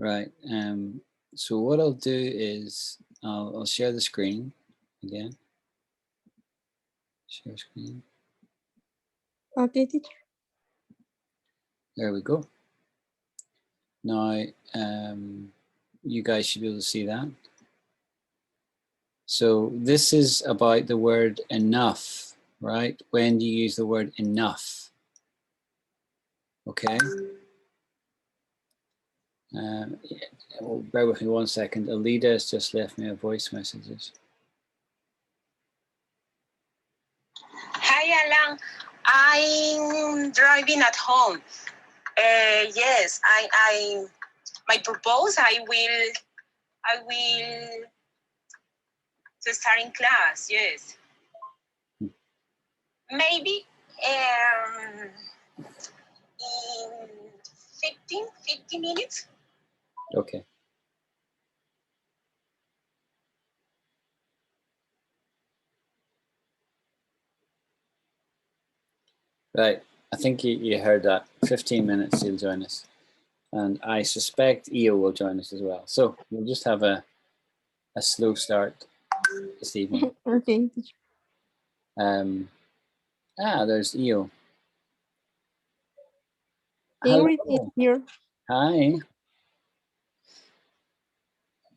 Right. So what I'll do is I'll share the screen again. Share screen. Okay, teacher. There we go. Now, you guys should be able to see that. So this is about the word enough, right? When do you use the word enough? Okay. Yeah, well, bear with me 1 second. Alida has just left me a voice messages. Hi, Alan. I'm driving at home. Yes, my purpose, I will start in class. Yes, maybe in 50 minutes. Okay. Right. I think you heard that. 15 minutes he'll join us. And I suspect Io will join us as well. So we'll just have a slow start this evening. Okay, teacher. There's Io. Ingrid is Hello. here. Hi.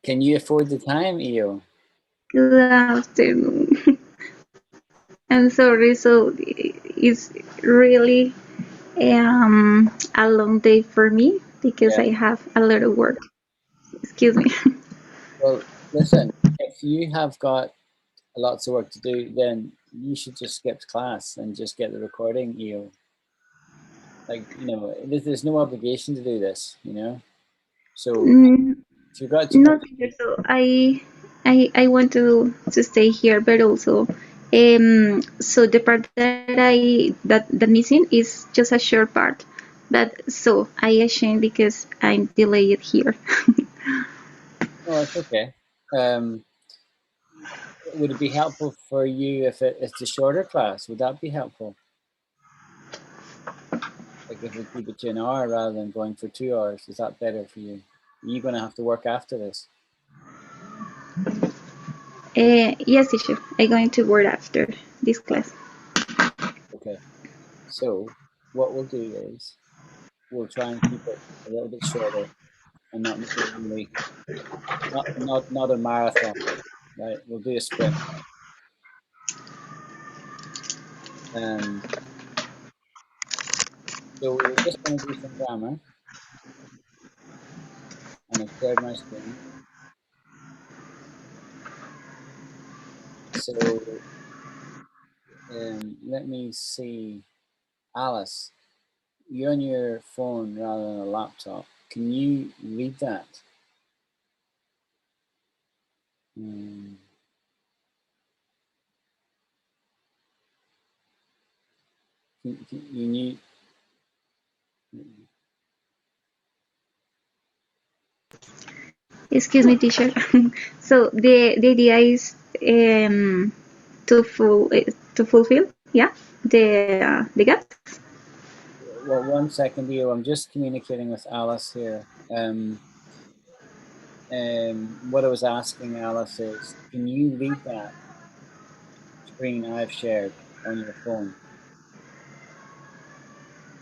Can you afford the time, Io? Good afternoon. I'm sorry, so it's really a long day for me because I have a lot of work. Excuse me. Well, listen, if you have got lots of work to do, then you should just skip class and just get the recording, Io. Like, there's no obligation to do this, So if you've got too No, much, teacher. So I want to stay here, but also so the part that missing is just a short part. But so I ashamed because I'm delayed here. oh, it's okay. Would it be helpful for you if it's a shorter class? Would that be helpful? Like if we keep it to an hour rather than going for 2 hours, is that better for you? Are you going to have to work after this? Yes, teacher. I'm going to work after this class. Okay. So what we'll do is we'll try and keep it a little bit shorter and not necessarily not a marathon, right? We'll do a sprint. So we're just going to do some grammar, and I've shared my screen. So let me see. Alice, you're on your phone rather than a laptop. Can you read that? You need. Excuse me, teacher. So the idea is to fulfill, yeah, the gaps. Well, 1 second, Leo. I'm just communicating with Alice here. What I was asking Alice is, can you read that screen I've shared on your phone?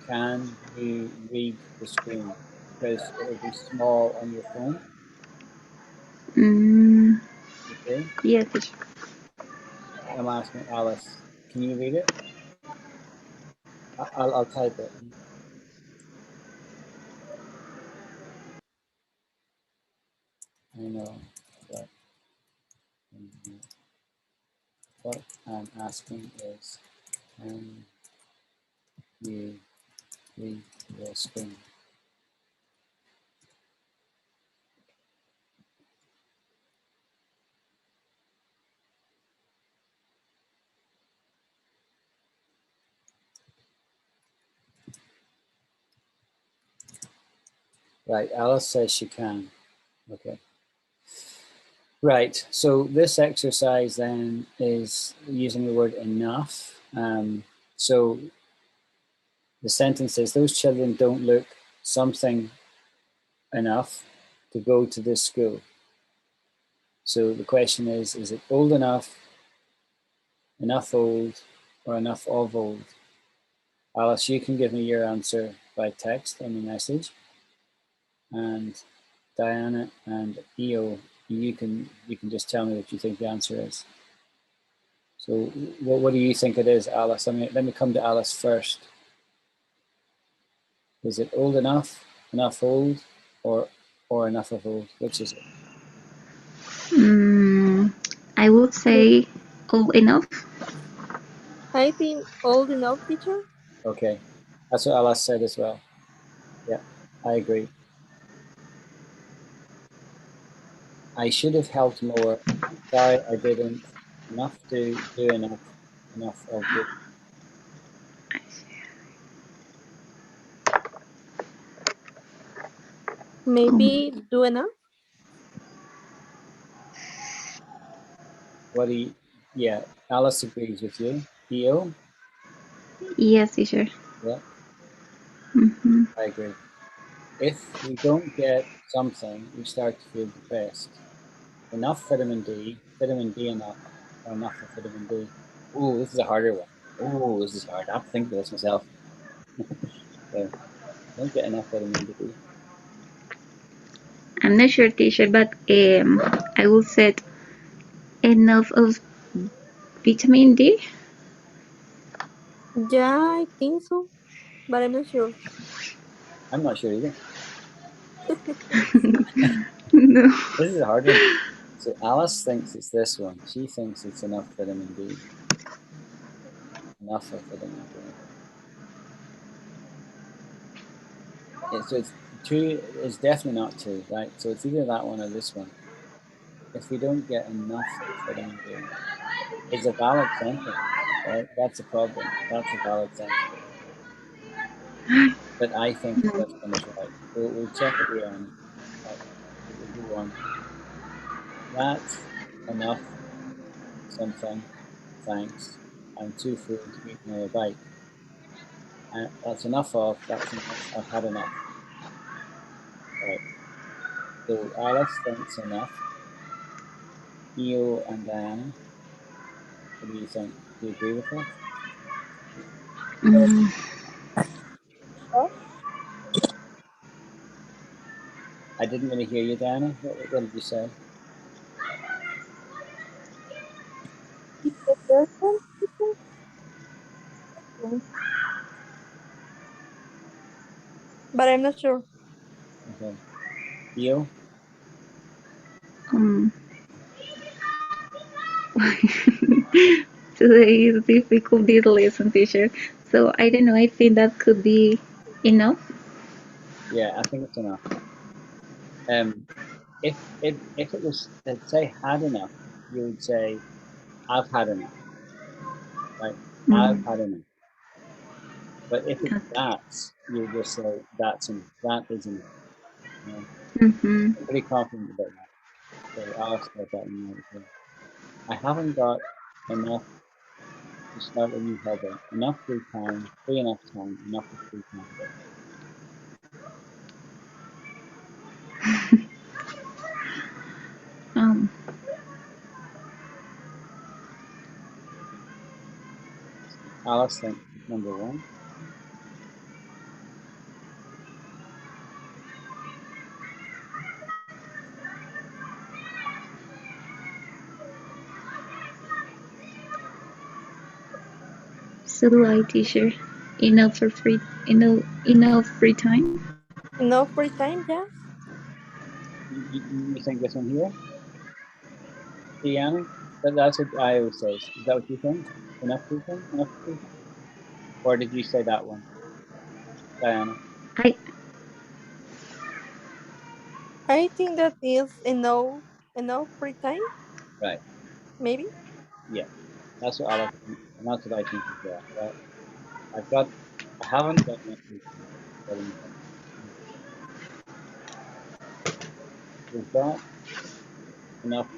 Can you read the screen? Because it will be small on your phone. Okay. Yes, teacher. I'm asking Alice, can you read it? I'll type it. I know, but what I'm asking is, can you read the screen? Right, Alice says she can. Okay. Right, so this exercise then is using the word enough. So the sentence is, those children don't look something enough. to go to this school. So the question is it old enough old, or enough of old? Alice, you can give me your answer by text on the message. And Diana and Eo, you can just tell me what you think the answer is. So what do you think it is, Alice? Let me come to Alice first. Is it old enough old, or enough of old? Which is it? I would say old enough. I think old enough, teacher. Okay, that's what Alice said as well. Yeah, I agree. I should have helped more. Sorry, I didn't. Enough to do enough of the. Maybe do enough. What do you? Yeah, Alice agrees with you. Eo? Yes, teacher. Yeah, Mm-hmm. I agree. If we don't get something, we start to feel depressed. Enough vitamin D enough, or enough of vitamin D. Oh, this is a harder one. Oh, this is hard. I have to think of this myself. So, don't get enough vitamin D. I'm not sure, teacher, but I will set enough of vitamin D. Yeah, I think so, but I'm not sure. I'm not sure either. No. This is a hard one. So Alice thinks it's this one. She thinks it's enough vitamin D. Enough of vitamin D. So it's two. It's definitely not two, right? So it's either that one or this one. If we don't get enough of vitamin D, it's a valid sentence, right? That's a problem. That's a valid sentence. But I think the first one is right. We'll check at the end. We'll go on. That's enough something. Thanks. I'm too full to eat another bite. That's enough of. That's enough. I've had enough. Right. So Alice thinks enough. Eo and Diana, what do you think? Do you agree with that? Mm, I didn't really hear you, Diana. What did you say? The first one, teacher? But I'm not sure. Okay. Eo? um, Today is difficult this lesson, teacher. So I don't know. I think that could be enough. Yeah, I think it's enough. If it was, let's say, had enough, you would say, I've had enough, right? I've had enough. But if it's that, you just say, that is enough. You know? Mm-hmm. I'm pretty confident about that. So I'll start that in mind as well. I haven't got enough to start a new hobby. Enough free time, free enough time, enough of free time. Um, Alice thinks number one. so do I, teacher. Enough for free. Enough free time. Enough free time, yes. You think this one here? Diana? That's what I always say. Is that what you think? Enough free time? Enough free time? Or did you say that one, Diana? I I think that is enough free time, Right. maybe. Yeah. That's what Alice thinks, and that's what I think as well. Right. I haven't got enough free time. But we've got enough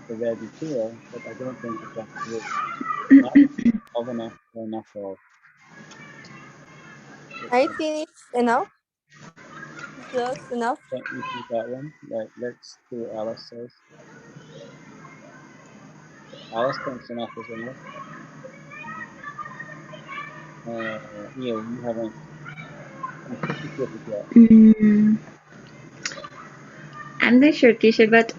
already here, but I don't think it's absolute. Not of enough or enough of. I think it's enough. just enough. Think you see that one? Right, let's see what Alice says. Alice thinks enough is enough. Neil, you haven't anticipated yet. Mm, I'm not sure, teacher, but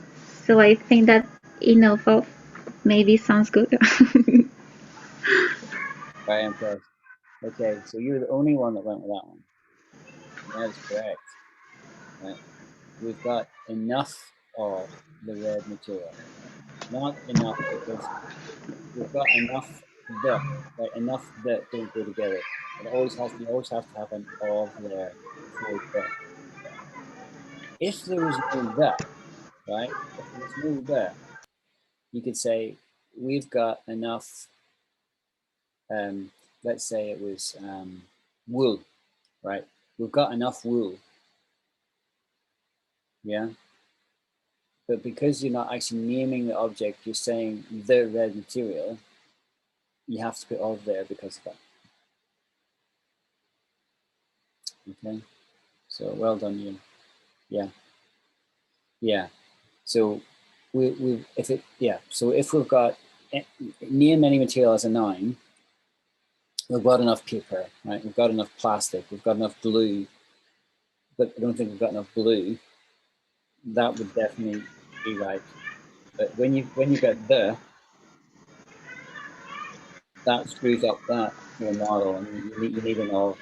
so I think that enough of maybe sounds good. Very impressed. Okay, so you're the only one that went with that one. That is correct. Right. We've got enough of the red material. Not enough because we've got enough that, right? Enough that don't go together. You always have to have an of there before the. If there was no that, right? If there was no that, you could say we've got enough. Let's say it was wool, right? We've got enough wool. Yeah. But because you're not actually naming the object, you're saying the red material, you have to put of there because of that. Okay, so well done, Ian. Yeah, yeah. So so if we've got name any material as a noun, we've got enough paper, right? We've got enough plastic, we've got enough glue, but I don't think we've got enough blue. That would definitely be right. But when you get that screws up that your model, and you need an of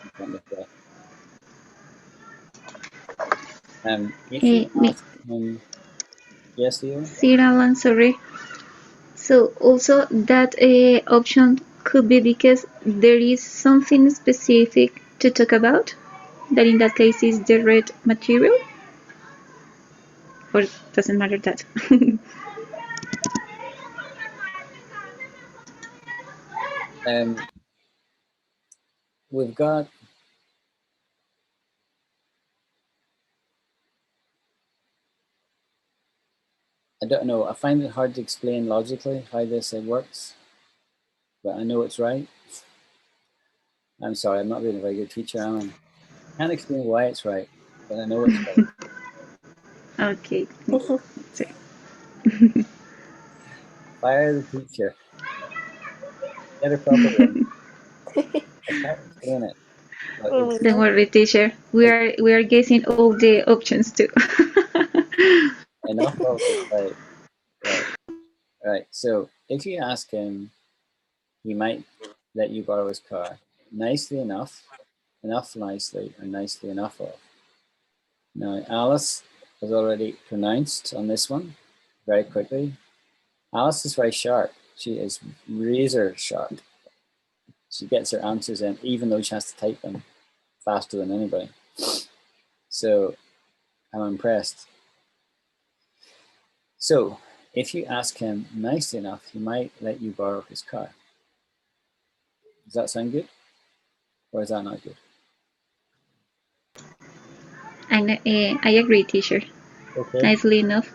in front of the. If you ask him, yes, Leo? Sir Alan, sorry. So also that option could be because there is something specific to talk about, that in that case is the red material, or doesn't matter that. We've got I don't know. I find it hard to explain logically how this works, but I know it's right. I'm sorry, I'm not being a very good teacher, am I? I can't explain why it's right, but I know it's right. Okay. Fire the teacher. Get a proper one. I can't explain it. But it's, Don't worry, teacher. We are guessing all the options too. enough of it, right. So if you ask him, he might let you borrow his car. Nicely enough, enough nicely, or nicely enough of. Now, Alice has already pronounced on this one very quickly. Alice is very sharp. She is razor sharp. She gets her answers in, even though she has to type them faster than anybody. So I'm impressed. So if you ask him nicely enough, he might let you borrow his car. Does that sound good? Or is that not good? I agree, teacher. Okay. Nicely enough.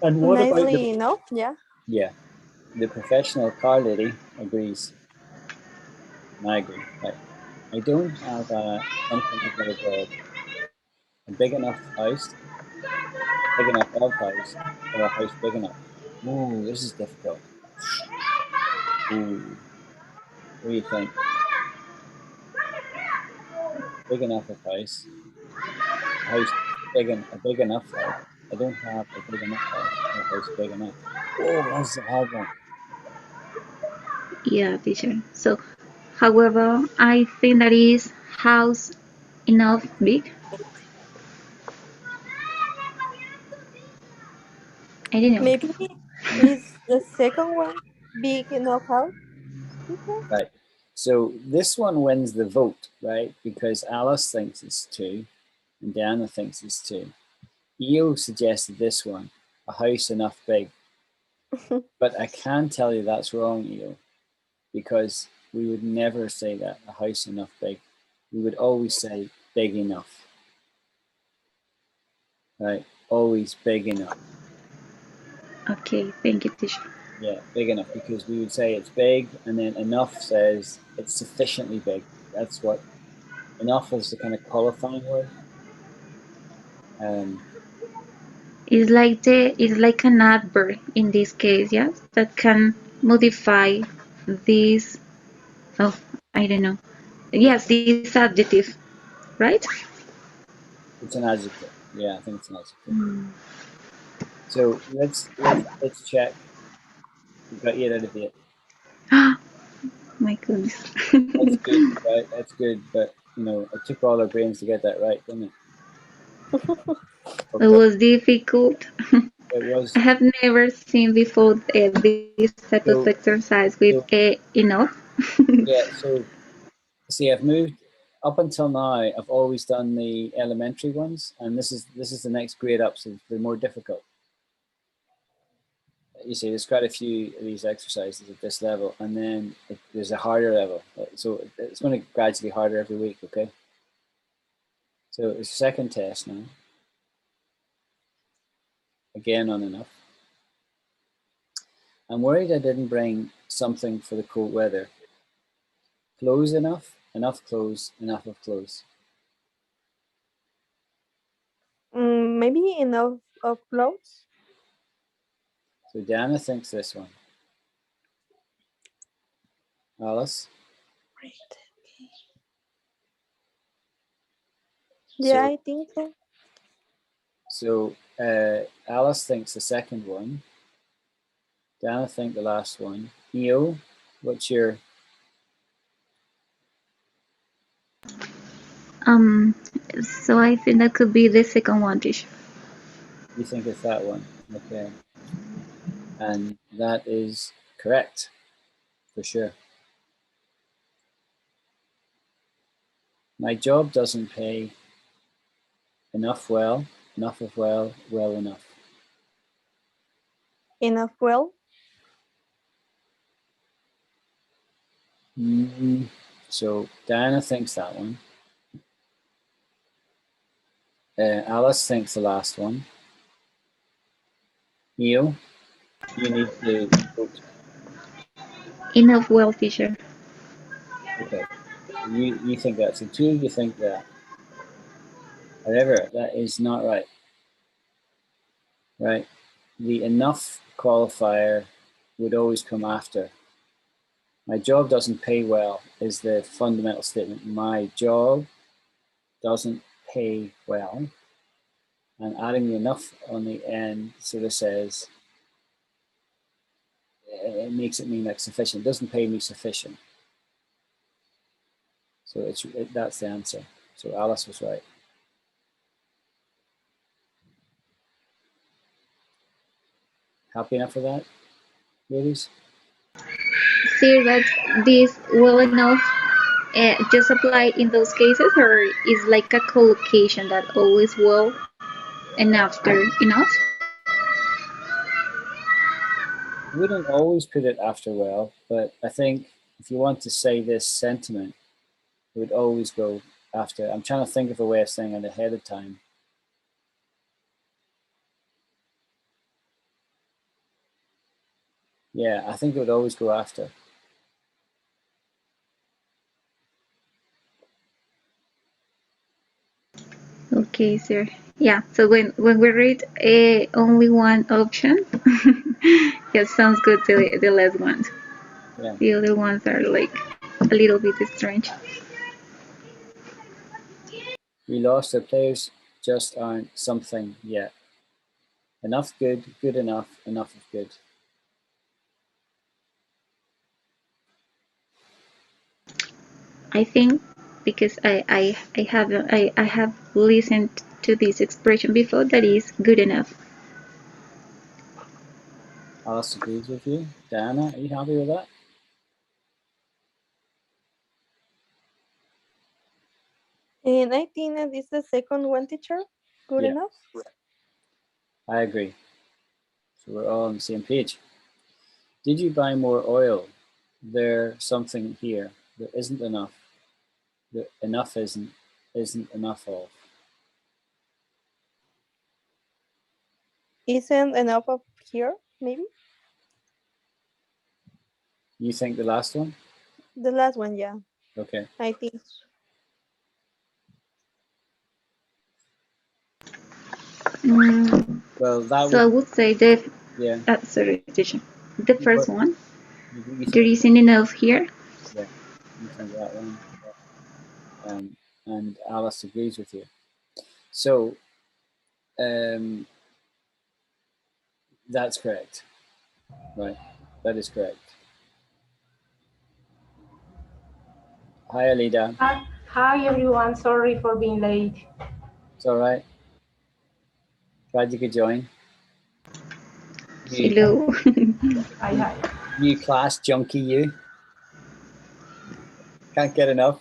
And what about Nicely enough, yeah. Yeah, the professional car lady agrees. And I agree. Right. I don't have something to go abroad. A big enough house, big enough of house, or a house big enough. Ooh, this is difficult. Ooh, what do you think? Big enough of house, a house a big enough house. I don't have a big enough house, or a house big enough. Oh, that's a hard one. Yeah, teacher. So, however, I think that is house enough big. I don't know. Maybe is the second one big enough house? Right. So this one wins the vote, right? Because Alice thinks it's 2 and Diana thinks it's 2. EO suggested this one, a house enough big. But I can tell you that's wrong, EO, because we would never say that, a house enough big. We would always say big enough. Right? Always big enough. Okay, thank you, teacher. Yeah, big enough, because we would say it's big, and then enough says it's sufficiently big. That's what enough is, the kind of qualifying word. It's like an adverb in this case, yes, that can modify this. Oh, I don't know. Yes, this adjective, right? It's an adjective. Yeah, I think it's an adjective. So let's check. You got 8 out of 8. My goodness. That's good, right? That's good. But you know, it took all our brains to get that right, didn't it? It was difficult. It was. I have never seen before this type of So, exercise with so enough. yeah. So see, I've moved up until now. I've always done the elementary ones, and this is the next grade up, so they're more difficult. You see, there's quite a few of these exercises at this level, and then there's a harder level. So it's going to gradually harder every week. Okay. So it's the second test now. Again on enough. I'm worried I didn't bring something for the cold weather. Clothes enough, enough clothes, enough of clothes. Maybe enough of clothes. So Diana thinks this one. Alice? Right. Okay. Yeah, So, I think so. so Alice thinks the second one. Diana thinks the last one. Neo, what's your... So I think that could be the second one, teacher. You think it's that one? Okay. And that is correct, for sure. My job doesn't pay enough well, enough of well, well enough. Enough well. So Diana thinks that one. Alice thinks the last one. Neil, you need to vote. Enough well, teacher. Okay. You think that. So two of you think that. However, that is not right. Right? The enough qualifier would always come after. My job doesn't pay well is the fundamental statement. My job doesn't pay well. And adding the enough on the end sort of says, it makes it mean like sufficient. It doesn't pay me sufficient. So that's the answer. So Alice was right. Happy enough for that, ladies? See that this well enough just apply in those cases, or is like a collocation that always well and after enough? You wouldn't always put it after well, but I think if you want to say this sentiment, it would always go after. I'm trying to think of a way of saying it ahead of time. Yeah, I think it would always go after. Okay, sir. Yeah. So when we read only one option, it sounds good. The last ones. Yeah. The other ones are like a little bit strange. We lost our players just aren't something yet. Enough good, good enough, enough of good. I think because I have listened to this expression before that is good enough. Alice agrees with you. Diana, are you happy with that? And I think that is the second one, teacher. Good Yeah. enough. I agree. So we're all on the same page. Did you buy more oil? There's something here. There isn't enough. The enough isn't enough of. Isn't enough of here, maybe? You think the last one? The last one, yeah. Okay. I think. Well, that So I would, would say yeah. sorry, teacher. The first But one, you there think, isn't enough here. yeah, you think that one. And Alice agrees with you. So that's correct, right? That is correct. Hi, Alida. Hi everyone, sorry for being late. It's all right. Glad you could join. Hello. Hi. You class junkie, you. Can't get enough.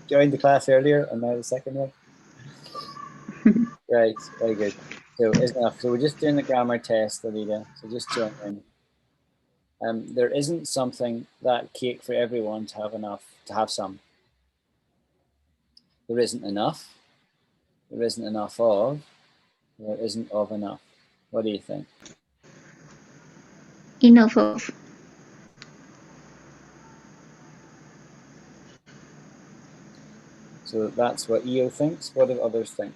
Joined the class earlier and now the second one. Right, very good. So it's enough. So we're just doing the grammar test, Alida. So just join in. There isn't something that cake for everyone to have enough, to have some. There isn't enough. There isn't enough of. There isn't of enough. What do you think? Enough of. So that's what EO thinks. What do others think?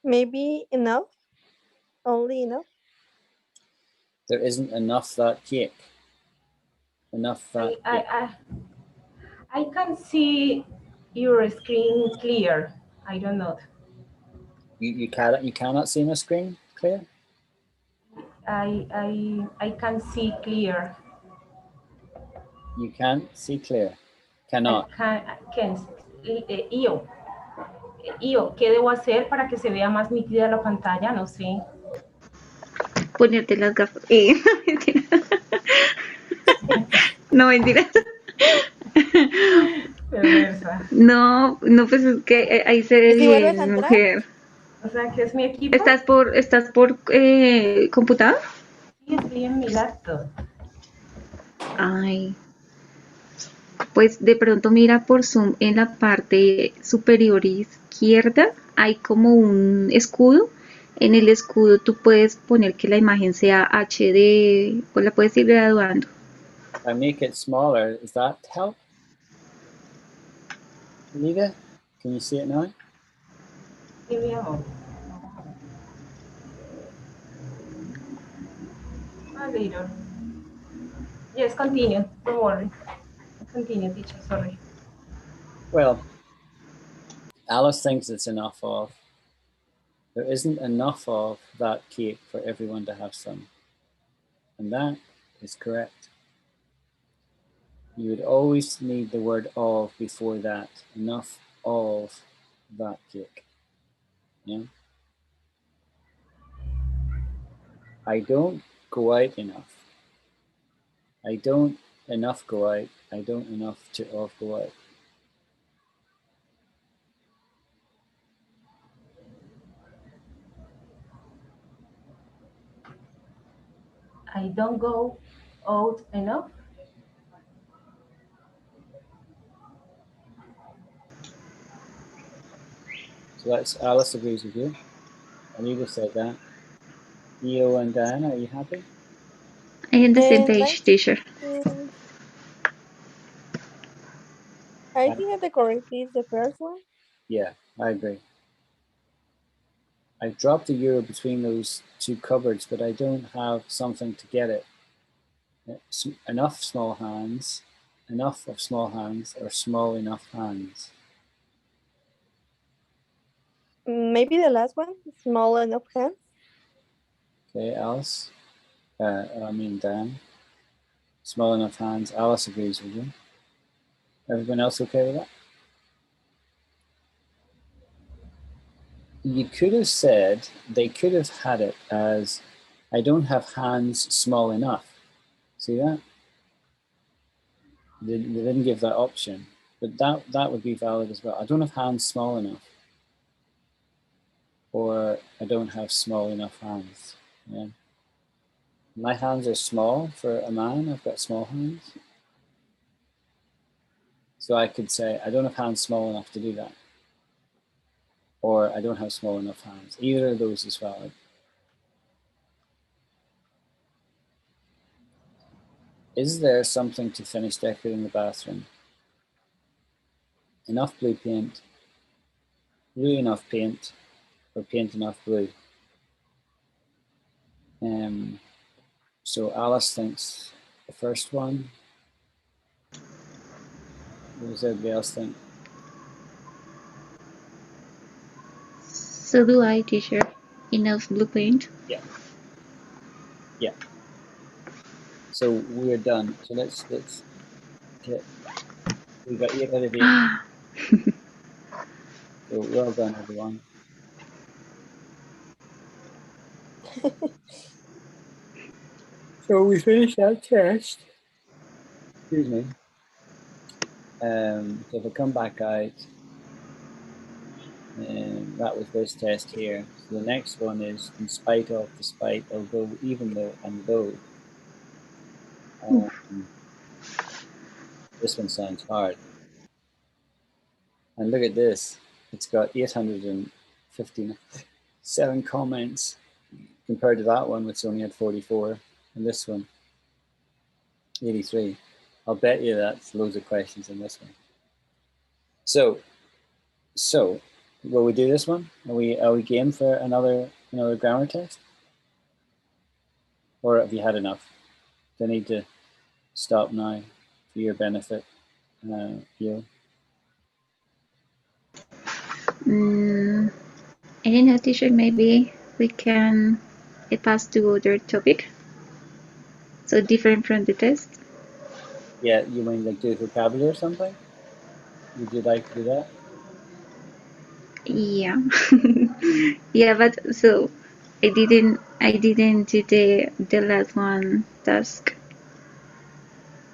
Maybe enough? Only enough? There isn't enough that cake. Enough that cake. I can see your screen clear. I don't know. You cannot see my screen clear? I can see clear. You can't see clear. I Cannot. can. Io, ¿qué debo hacer para que se vea más nítida la pantalla? No sé. Ponerte las gafas. Mentira. No, mentira. Perversa. No, pues es que ahí se ve ¿Y si vuelves a bien, entrar? mujer. O sea, ¿qué es mi equipo? ¿Estás por computador? Sí, estoy en mi laptop. Ay. Pues de pronto mira por Zoom en la parte superior izquierda hay como un escudo. En el escudo tú puedes poner que la imagen sea HD o la puedes ir graduando. I make it smaller. Does that help? Anita, can you see it now? Sí, mi amor. A little. Yes, continue. Don't worry. Continue, teacher. Sorry. Well, Alice thinks it's enough of. There isn't enough of that cake for everyone to have some. And that is correct. You would always need the word of before that. Enough of that cake. Yeah. I don't go out enough. I don't enough go out. I don't enough to of go out. I don't go out enough. So that's Alice agrees with you. Anita said that. Eo and Dan, are you happy? I am the same And page, teacher. I think that the correct is the first one. Yeah, I agree. I've dropped a euro between those two cupboards, but I don't have something to get it. Enough small hands, enough of small hands, or small enough hands. Maybe the last one, small enough hands. Okay, Alice. Dan. Small enough hands. Alice agrees with you. Everyone else okay with that? You could have said, they could have had it as, I don't have hands small enough. See that? They didn't give that option, but that would be valid as well. I don't have hands small enough. Or I don't have small enough hands. Yeah. My hands are small for a man. I've got small hands. So I could say, I don't have hands small enough to do that. Or I don't have small enough hands. Either of those is valid. Is there something to finish decorating the bathroom? Enough blue paint, blue enough paint, or paint enough blue? So Alice thinks the first one. What does everybody else think? So do I, teacher. Enough blue paint. Yeah. So we're done. So let's get. We got 8 out of 8. So well done, everyone. So we finished that test. Excuse me. So if I come back out, that was this test here. So the next one is in spite of, despite, although, even though, and though. This one sounds hard. And look at this. It's got 857 comments compared to that one, which only had 44, and this one, 83. I'll bet you that's loads of questions in this one. So will we do this one? Are we game for another grammar test? Or have you had enough? Do I need to stop now for your benefit, Yo? I don't know, teacher, maybe we can pass to other topic. So different from the test. Yeah, you mean like do vocabulary or something? Would you like to do that? Yeah. Yeah, but so I didn't do the last one task.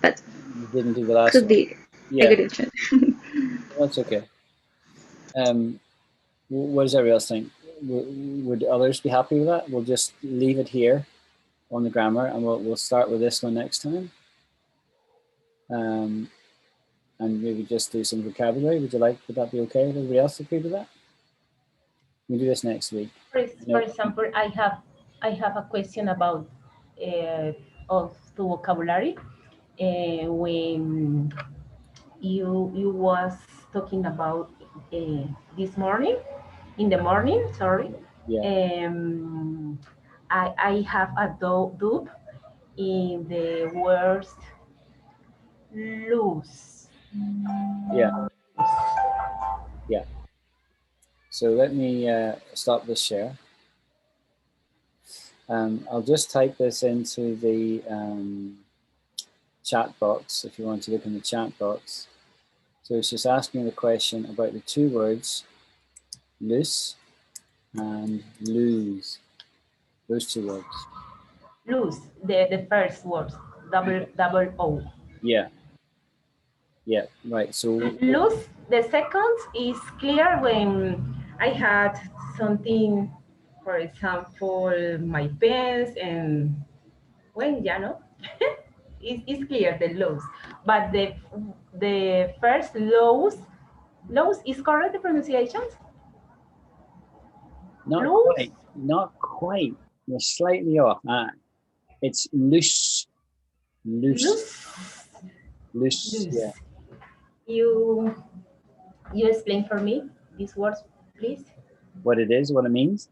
But You didn't do the last could one. be Yeah, a good option. that's okay. What does everybody else think? Would others be happy with that? We'll just leave it here on the grammar, and we'll start with this one next time. And maybe just do some vocabulary. Would that be okay? Would everybody else agree with that? We do this next week. For example, I have a question about of the vocabulary. When you was talking about this morning, in the morning, sorry. Yeah. I have a doubt in the words lose. Yeah. Yeah. So let me stop this share. I'll just type this into the chat box if you want to look in the chat box. So it's just asking the question about the two words, loose and lose. Those two words. Lose, the first word, double O. Yeah. Yeah, right. So lose, the second is clear when I had something, for example, my pens, and when it's clear the lose. But the first lose is correct, the pronunciation? Not quite. You're slightly off. It's loose. Loose. Yeah. You explain for me these words, please. What it is, what it means?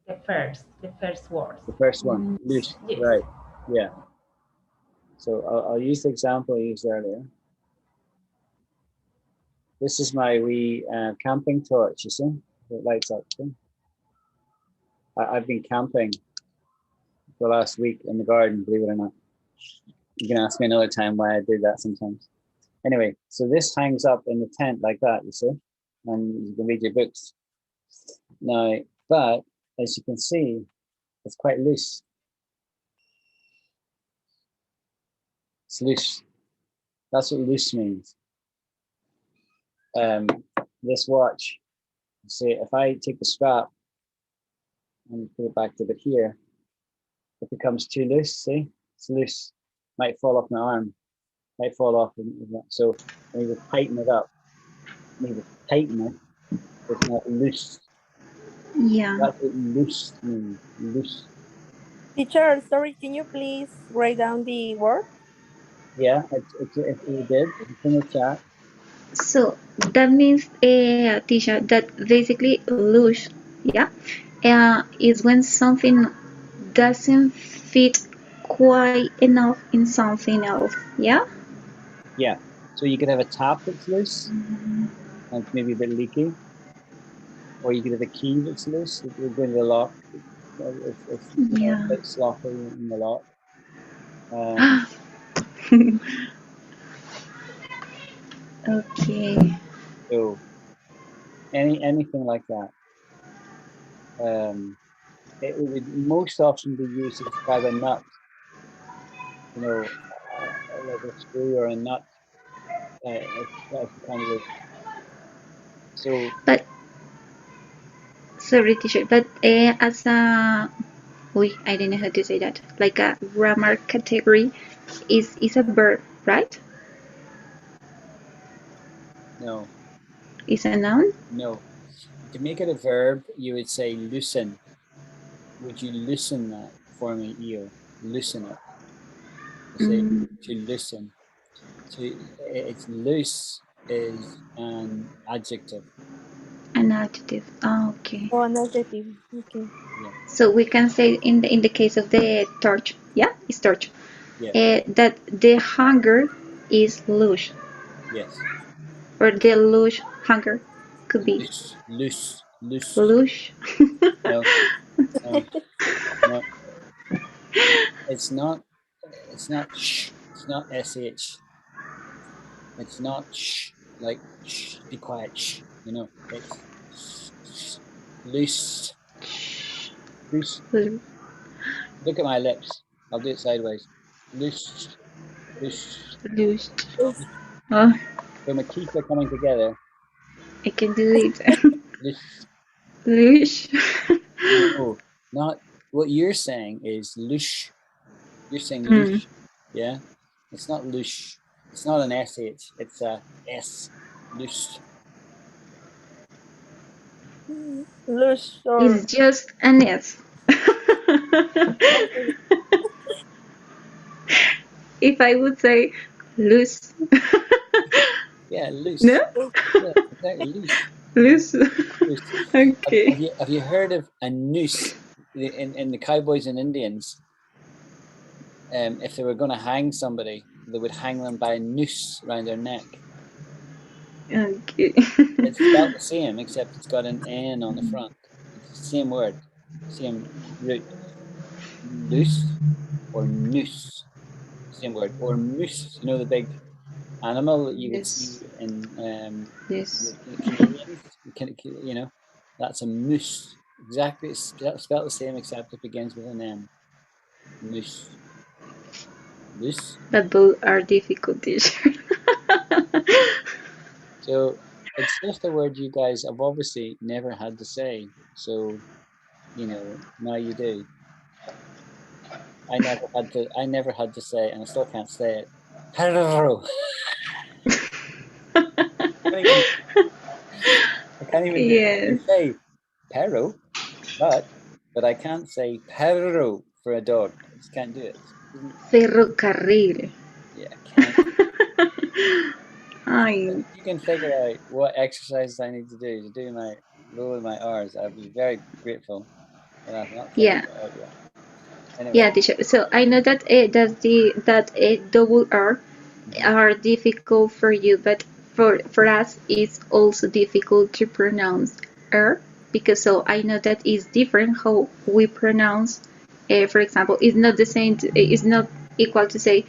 The first word. The first one, loose. Yes. Right. Yeah. So I'll use the example I used earlier. This is my wee camping torch, you see? It lights up. See? I've been camping for the last week in the garden, believe it or not. You can ask me another time why I do that sometimes. Anyway, so this hangs up in the tent like that, you see? And you can read your books. Now, but as you can see, it's quite loose. It's loose. That's what loose means. This watch, see, if I take the strap and put it back to the here, it becomes too loose, see? It's loose. Might fall off my arm. Might fall off. So I need to tighten it up. I need to tighten it. It's not loose. Yeah. That's what loose means. Loose. Teacher, sorry, can you please write down the word? Yeah, it did. It's in the chat. So that means, teacher, that basically lose, yeah, is when something doesn't fit quite enough in something else, yeah. Yeah. So you could have a tap that's loose, and maybe a bit leaky, or you could have a key that's loose. You're going to the lock. It's a Yeah. bit sloppy in the lock. Um, Okay. so anything like that. It would most often be used to describe a nut. You know, like a screw or a nut. That's kind of so. But sorry, teacher. But as a, I don't know how to say that. Like a grammar category is a verb, right? No, Is a noun. no. To make it a verb, you would say loosen. Would you loosen that for me, Eo? Loosen it. Say to loosen. To it's loose is an adjective. An adjective. Oh, okay. Or an adjective? Okay. Yeah, So we can say in the case of the torch, yeah, it's torch. yeah, That the hunger is lush, yes. or the lush hunger could be Loose. lush. No, no, no. It's not. It's not sh. It's not sh. It's not sh. Like shh. Be quiet. Shh. You know. It's loose. Loose. Look at my lips. I'll do it sideways. Loose. Loose. Lush. Oh, So my teeth are coming together. I can do it. Loose. Lush. No, not what you're saying is loosh. You're saying loosh. Yeah. It's not loosh. It's not an sh. It's a s. Loose. Lush or It's just an S. If I would say loose. Yeah, loose. No? Yeah, exactly. Loose. Loose. Okay. Have you heard of a noose in the cowboys and Indians? If they were going to hang somebody, they would hang them by a noose around their neck. Okay. It's spelled the same, except it's got an N on the front. It's the same word, same root. Loose or noose, same word. Or moose, you know, the big animal that you could Yes. see in Yes. Canadians. You know, that's a moose. Exactly, it's spelled the same, except it begins with an M. Moose. Moose. But both are difficult, teacher. So it's just a word you guys have obviously never had to say. So, you know, now you do. I never had to say, and I still can't say it. Hello. I can't even do it. I can Yes. say perro, but I can't say perro for a dog. I just can't do it. Ferrocarril. Yeah, I can't. Ay, If you can figure out what exercises I need to do my lower my R's, I'd be very grateful. But I've not figured yeah. it out yet. Anyway, Yeah, teacher. So I know that double R are difficult for you, but for us it's also difficult to pronounce R, because so I know that it's different how we pronounce. For example, it's not the same. It's not equal to say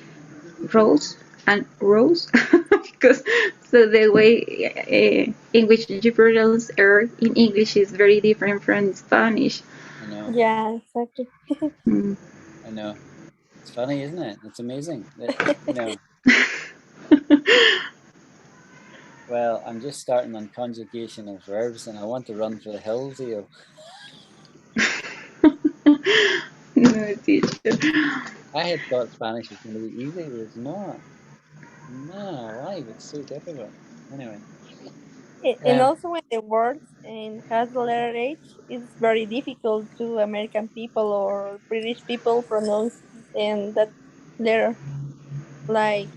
rose and rose, because so the way in which you pronounce R in English is very different from Spanish. I know. yeah, exactly. Mm. I know. It's funny, isn't it? It's amazing. You know. Well, I'm just starting on conjugation of verbs, and I want to run for the hills here. No, teacher. I had thought Spanish was going to be easy, but it's not. No, why? It's so difficult. Anyway, And Um, also when the words and has the letter H, it's very difficult to American people or British people pronounce and that letter like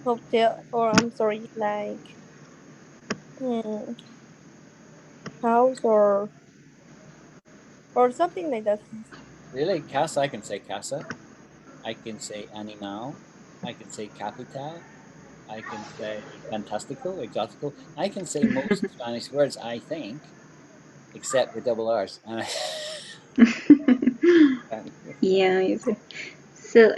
hotel or I'm sorry, like hmm, house or something like that. really, casa, I can say casa. I can say animal. I can say capital. I can say fantastico, exotico. I can say most Spanish words, I think, except the double R's. Yeah, you see. So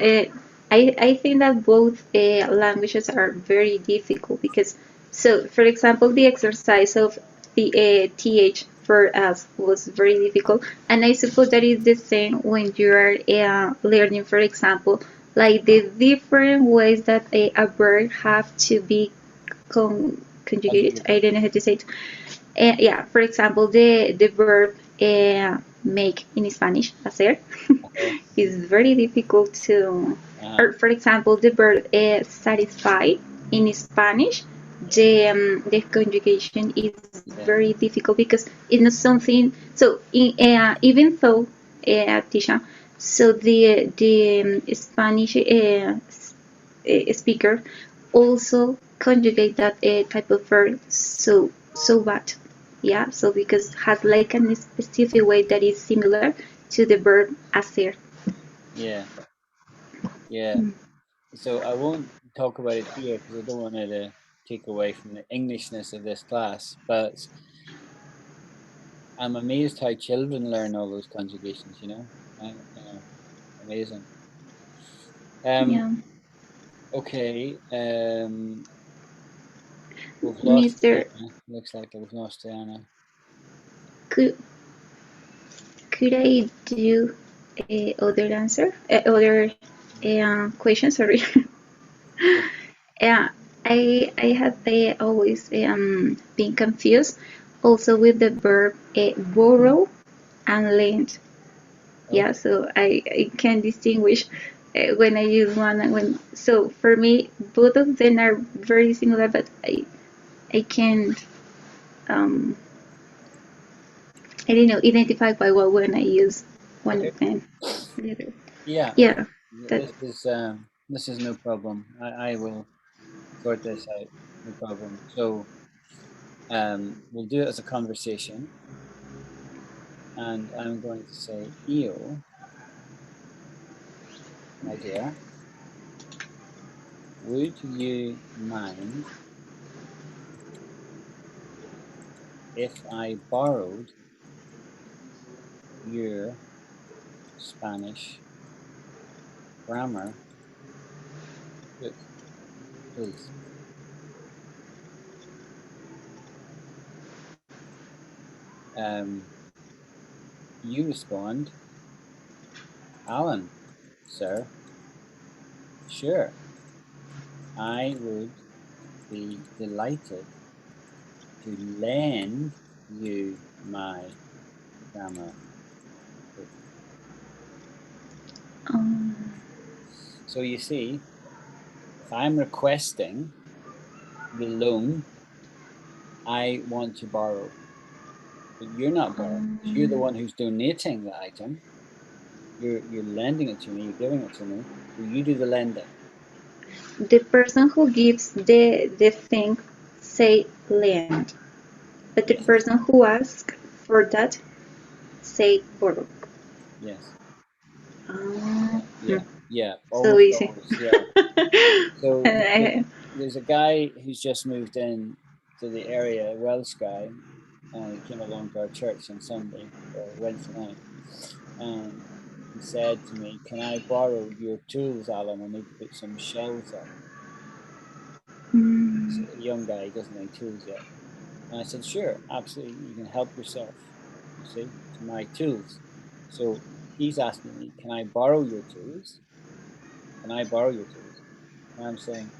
I think that both languages are very difficult because, so for example, the exercise of the th for us was very difficult, and I suppose that is the same when you are learning, for example, like the different ways that a verb have to be conjugated. I don't know how to say it. Yeah, for example, the verb make in Spanish, hacer, is very difficult to, or for example, the verb satisfy in Spanish, the conjugation is very difficult because it's not something. So even though Tisha, so the Spanish speaker also conjugate that type of verb so bad, yeah, so because has like a specific way that is similar to the verb hacer. Yeah, yeah. So I won't talk about it here because I don't want it to take away from the Englishness of this class. But I'm amazed how children learn all those conjugations. Amazing. Um, Yeah, okay. We've lost Mr. Diana. Looks like we've lost Diana. could could I do other answer other question, sorry. Sure. Yeah, I have always been confused also with the verb borrow and lend. Yeah, Okay. so I can distinguish when I use one and when. So for me, both of them are very similar, but I can um I don't know identify by what when I use one Okay. of them. Yeah. Yeah, that. This is no problem. I will sort this out. No problem. So we'll do it as a conversation, and I'm going to say, "Io, my dear, would you mind if I borrowed your Spanish grammar book, please?" Um, you respond, "Alan, sir, sure, I would be delighted to lend you my grammar book." Um, So you see, if I'm requesting the loan, I want to borrow, but you're not borrowing because you're the one who's donating the item. You're lending it to me. You're giving it to me. So you do the lending. the person who gives the thing say lend, but the Yes. person who asks for that say borrow. Yes. Uh, Yeah. Yeah. so Almost easy. always. Yeah. So I, there's a guy who's just moved in to the area, a Welsh guy, and he came along to our church on Sunday or Wednesday night, and he said to me, "Can I borrow your tools, Alan? I need to put some shelves up." He's mm, a young guy; he doesn't have any tools yet. And I said, "Sure, absolutely. You can help yourself. You see, to my tools." So he's asking me, "Can I borrow your tools? Can I borrow your tools?" And I'm saying,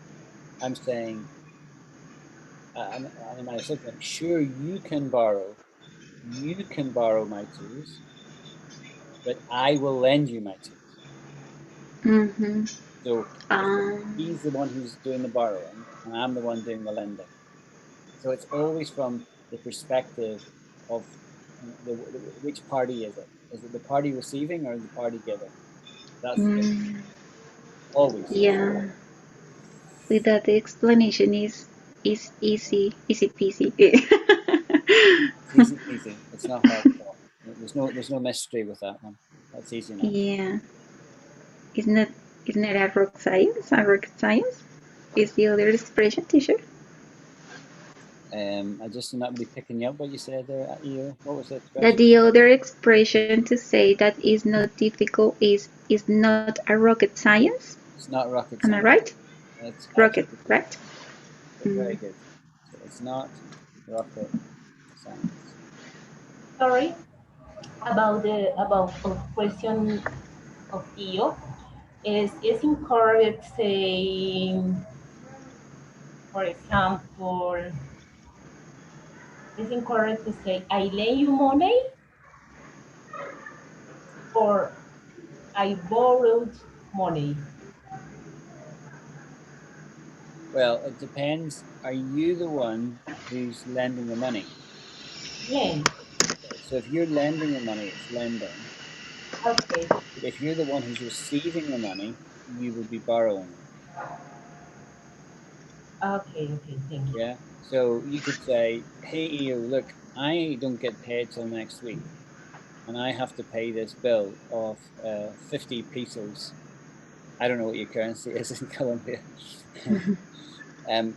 and I said to him, "Sure, you can borrow my tools, but I will lend you my tools." mm-hmm. So um, he's the one who's doing the borrowing, and I'm the one doing the lending. So it's always from the perspective of which party is it? Is it the party receiving or the party giving? That's the difference. Mm, Always. yeah. With that, the explanation is easy peasy. It's easy peasy. It's not hard at all. There's no mystery with that one. That's easy enough. Yeah. Isn't it isn't it a rock science? A rocket science? Is the other expression, teacher? I just am not really picking up what you said there. You, what was the That expression? the other expression to say that is not difficult is not a rocket science. It's not rocket Am I science. right? It's Rocket, absolutely right? very Mm. good. So it's not rocket science. Sorry about the question of Io. Is incorrect saying, for example, is incorrect to say I lend you money or I borrowed money? Well, it depends. Are you the one who's lending the money? Lend. Okay, so if you're lending the money, it's lending. Okay. But if you're the one who's receiving the money, you would be borrowing it. Okay. Thank you. Yeah. So you could say, "Hey, EO, look, I don't get paid till next week, and I have to pay this bill of 50 pesos. I don't know what your currency is in Colombia.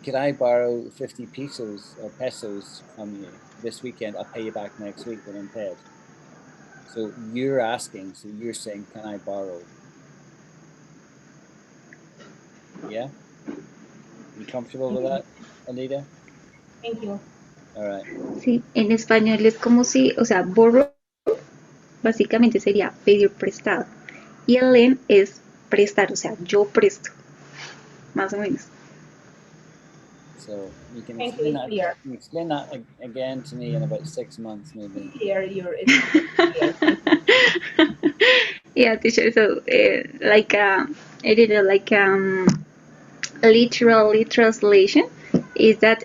Could I borrow 50 pesos or pesos from you this weekend? I'll pay you back next week when I'm paid." So you're asking, so you're saying, "Can I borrow?" Yeah. You comfortable with that, Anita? Thank you. All right. Sí, en español es como si, o sea, borrow básicamente sería pedir prestado. Y el lend es prestar, o sea, yo presto, más o menos. So you can Thank you. explain It's that. clear. You can explain that again to me in about 6 months, maybe. Clear. Clear. Thank you. Yeah, teacher. So, I did like literally translation is that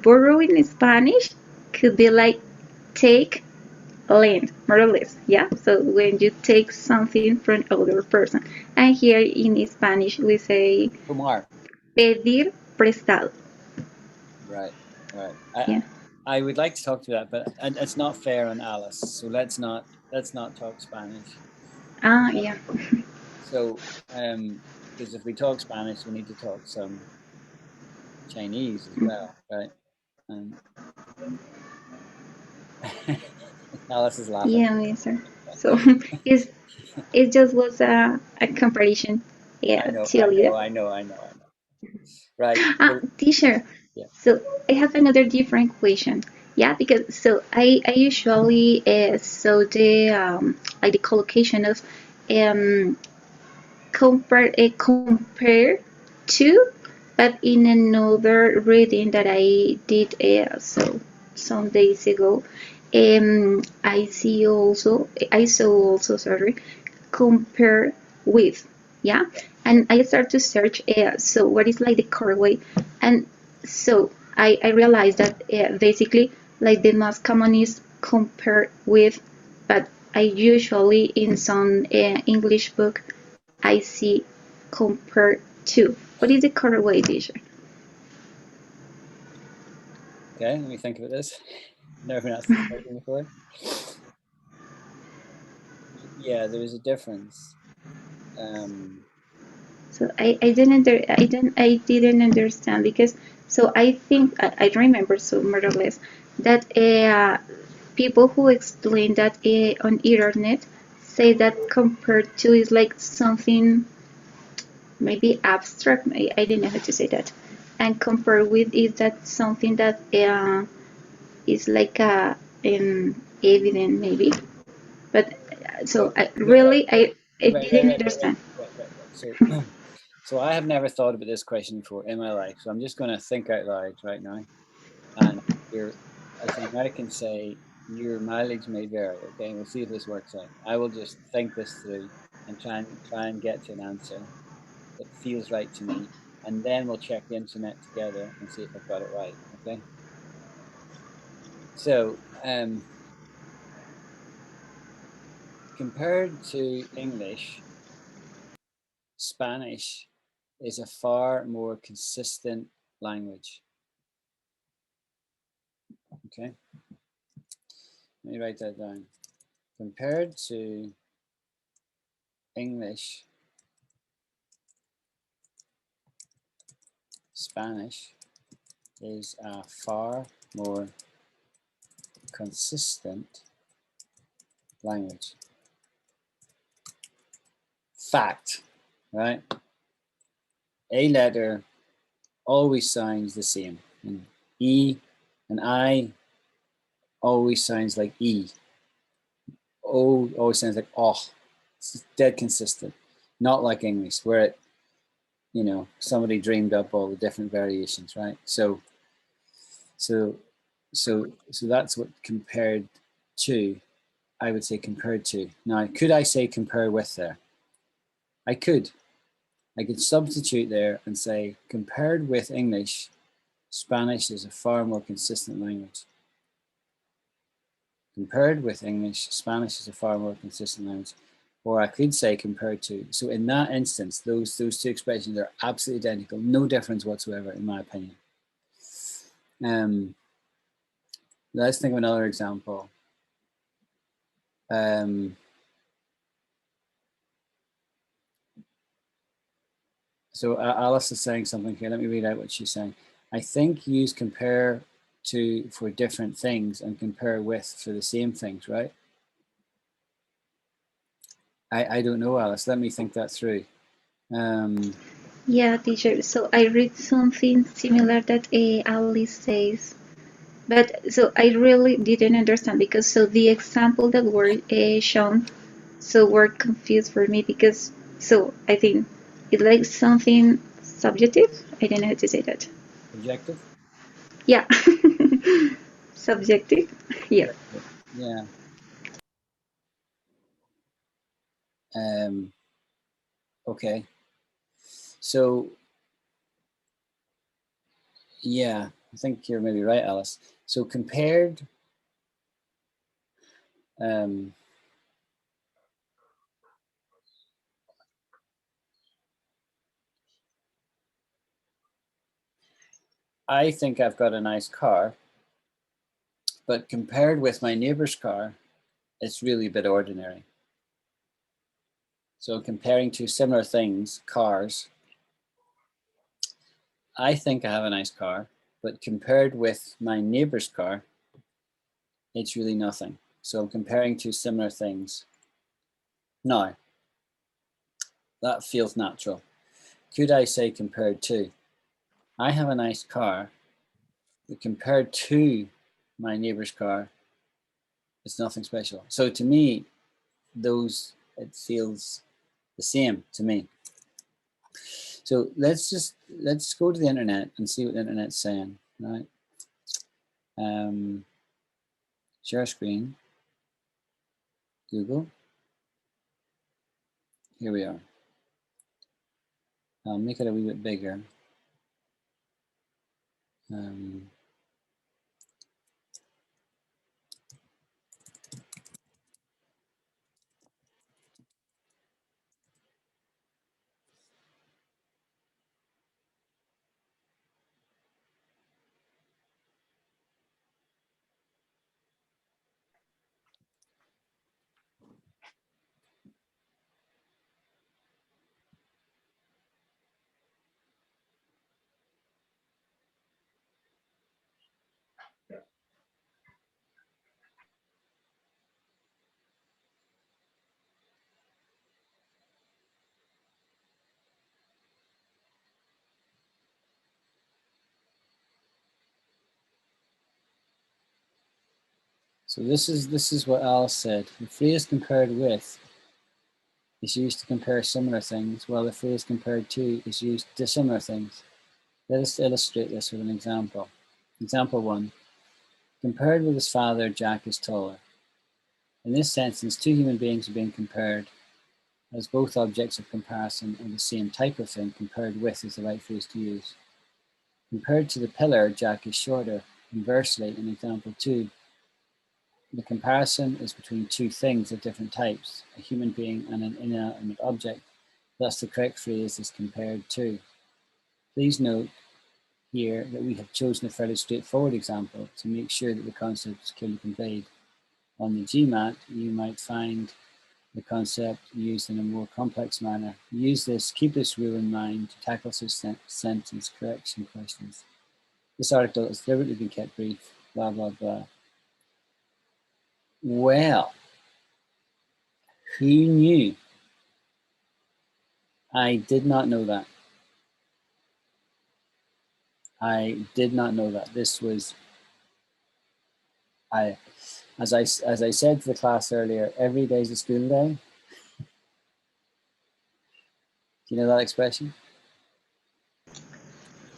borrow in Spanish could be like take, lend, more or less. Yeah. So when you take something from other person, and here in Spanish we say Kumar. pedir prestado. Right. Right. Yeah. I would like to talk to that, but it's not fair on Alice. So let's not talk Spanish. Yeah. So because if we talk Spanish, we need to talk some Chinese as well, right? And Alice is laughing. Yeah, mister. So it's it just was a comparison. Yeah, I know. cheerleader. Right. So, Teacher. yeah. So I have another different question. Yeah, because so I usually saw the like the collocation of um compare to, but in another reading that I did so some days ago, I saw also, sorry, compare with, yeah, and I start to search so what is like the correct way, and so I realized that basically like the most common is compare with, but I usually in some English book I see compare to. What is the correct way, teacher? Okay, let me think about this. Never been asked this question before. Yeah, there is a difference. So I didn't understand because so I think I remember so more or less that people who explain that on internet say that compared to is like something maybe abstract. I didn't know how to say that, and compare with is that something that is like a evident maybe. But so I really I didn't understand. Right. So, so I have never thought about this question before in my life. So I'm just going to think out loud right now. And you're, as an American say, your mileage may vary. Okay, we'll see if this works out. I will just think this through and try and get to an answer that feels right to me, and then we'll check the internet together and see if I've got it right. Okay. So compared to English, Spanish is a far more consistent language. Okay, let me write that down. Compared to English, Spanish is a far more consistent language. Fact, right? A letter always sounds the same. And E and I always sounds like E. O always sounds like oh. It's dead consistent. Not like English, where it, you know, somebody dreamed up all the different variations, right? So that's what compared to, I would say compared to. Now, could I say compare with there? I could. I could substitute there and say compared with English, Spanish is a far more consistent language. Compared with English, Spanish is a far more consistent language. Or I could say compared to. So in that instance, those two expressions are absolutely identical, no difference whatsoever, in my opinion. Let's think of another example. So Alice is saying something here. Let me read out what she's saying. I think use compare to for different things and compare with for the same things, right? I don't know, Alice. Let me think that through. Yeah, teacher. So I read something similar that Alice says, but so I really didn't understand because so the example that were shown so were confused for me because so I think it's like something subjective. I don't know how to say that. Objective? Yeah. Subjective. Yeah. Yeah. Okay. So, yeah, I think you're maybe right, Alice. So compared, I think I've got a nice car, but compared with my neighbor's car, it's really a bit ordinary. So comparing two similar things, cars, I think I have a nice car, but compared with my neighbor's car, it's really nothing. So I'm comparing two similar things. Now, that feels natural. Could I say compared to? I have a nice car, but compared to my neighbor's car, it's nothing special. So to me, it feels the same to me. So let's go to the internet and see what the internet's saying, right? Share screen, Google. Here we are. I'll make it a wee bit bigger. So this is what Alice said. The phrase compared with is used to compare similar things, while the phrase compared to is used to dissimilar things. Let us illustrate this with an example. Example 1. Compared with his father, Jack is taller. In this sentence, two human beings are being compared as both objects of comparison are the same type of thing. Compared with is the right phrase to use. Compared to the pillar, Jack is shorter. Conversely, in example 2, the comparison is between two things of different types, a human being and an inanimate object. Thus, the correct phrase is compared to. Please note here that we have chosen a fairly straightforward example to make sure that the concept is clearly conveyed. On the GMAT, you might find the concept used in a more complex manner. Keep this rule in mind to tackle such sentence correction questions. This article has deliberately been kept brief, blah, blah, blah. Well, who knew? I did not know that. I did not know that. This was, as I said to the class earlier, every day is a school day. Do you know that expression?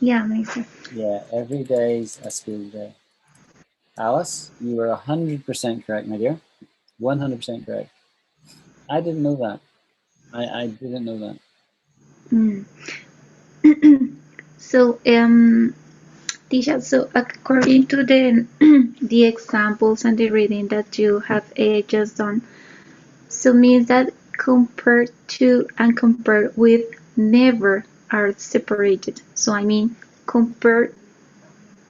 Yeah, amazing. Yeah, every day is a school day. Alice, you were 100% correct, my dear. 100% correct. I didn't know that. I didn't know that. Mm. So, Tisha, so according to the the examples and the reading that you have just done, so means that compared to and compared with never are separated. So I mean, compare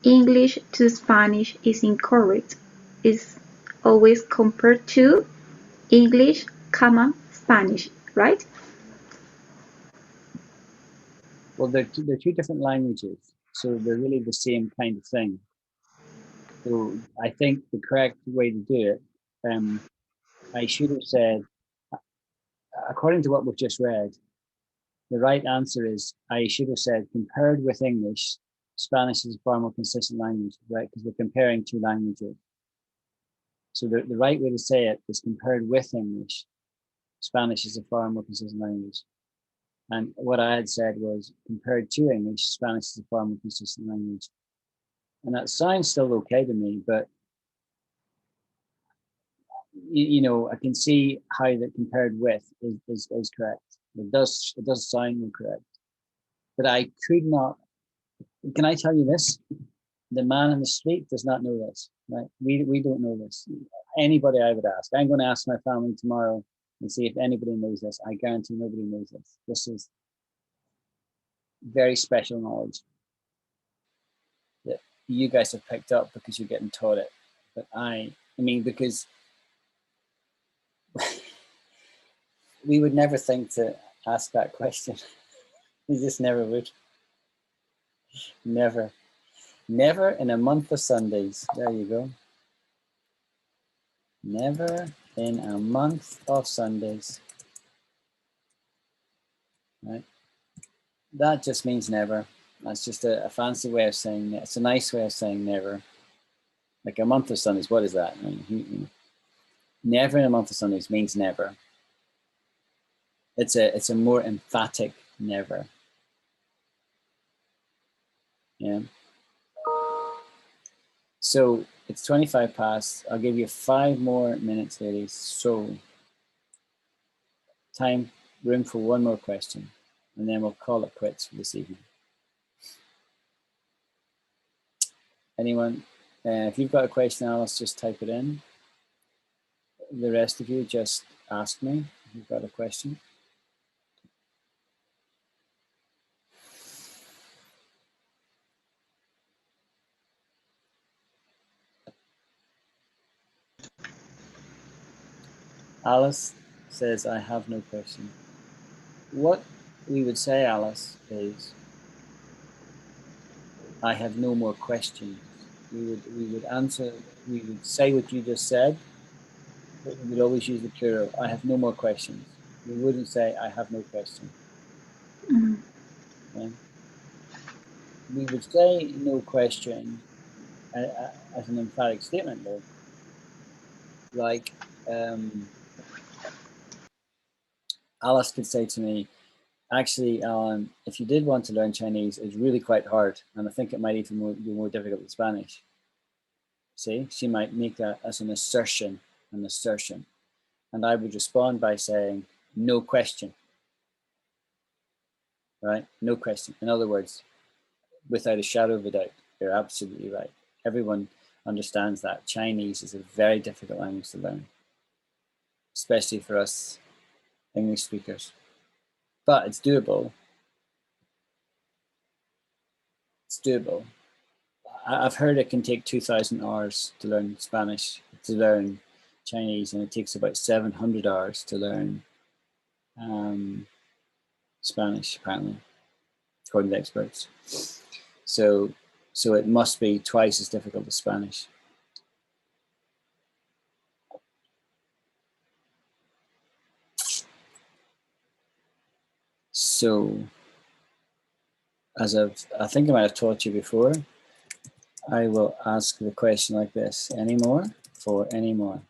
English to Spanish is incorrect. It's always compared to English, comma, Spanish, right? Well, they're two different languages, so they're really the same kind of thing. So I think the correct way to do it, I should have said, according to what we've just read, the right answer is I should have said compared with English, Spanish is a far more consistent language, right? Because we're comparing two languages. So the right way to say it is compared with English, Spanish is a far more consistent language. And what I had said was compared to English, Spanish is a far more consistent language. And that sounds still okay to me, but you know, I can see how that compared with is correct. It does sound correct. But I could not, can I tell you this? The man in the street does not know this, right? We don't know this. Anybody I would ask. I'm going to ask my family tomorrow and see if anybody knows this. I guarantee nobody knows this. This is very special knowledge that you guys have picked up because you're getting taught it. But I mean, because we would never think to ask that question. We just never would. Never. Never in a month of Sundays. There you go. Never in a month of Sundays. Right? That just means never. That's just a fancy way of saying it. It's a nice way of saying never. Like a month of Sundays, what is that? I mean, never in a month of Sundays means never. It's a more emphatic never. Yeah. So it's 25 past. I'll give you 5 more minutes, ladies. So room for one more question, and then we'll call it quits for this evening. Anyone? If you've got a question, Alice, just type it in. The rest of you, just ask me if you've got a question. Alice says, I have no question. What we would say, Alice, is, I have no more questions. We would answer, we would say what you just said, but we would always use the plural. I have no more questions. We wouldn't say, I have no question. Okay? We would say no question as an emphatic statement, though. Like, Alice could say to me, actually, Alan, if you did want to learn Chinese, it's really quite hard, and I think it might even be more difficult than Spanish. See, she might make that as an assertion, and I would respond by saying, no question, right? No question. In other words, without a shadow of a doubt, you're absolutely right. Everyone, understands that Chinese is a very difficult language to learn, especially for us English speakers. But it's doable. It's doable. I've heard it can take 2,000 hours to learn Spanish, to learn Chinese, and it takes about 700 hours to learn Spanish, apparently, according to experts. So it must be twice as difficult as Spanish. So, as I think I might have taught you before, I will ask the question like this: any more for any more?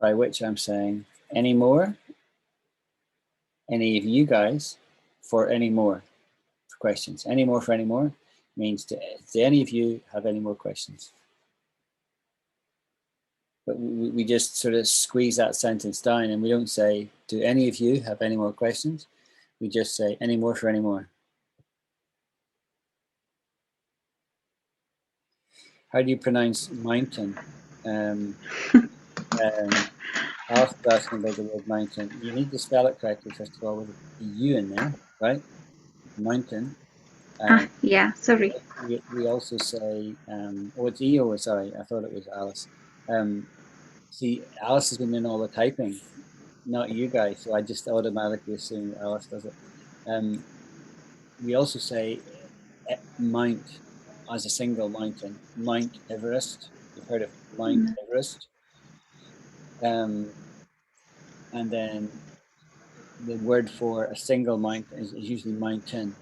By which I'm saying any more, any of you guys for any more questions. Any more for any more means do any of you have any more questions? But we just sort of squeeze that sentence down and we don't say, do any of you have any more questions? We just say, any more for any more. How do you pronounce mountain? Alice was asking about the word mountain. You need to spell it correctly, first of all, with a U in there, right? Mountain. Yeah, sorry. We also say, oh, it's EO, sorry, I thought it was Alice. See, Alice has been doing all the typing, not you guys, so I just automatically assume Alice does it. We also say Mount as a single mountain, Mount Everest. You've heard of Mount Everest. And then the word for a single mountain is usually mountain.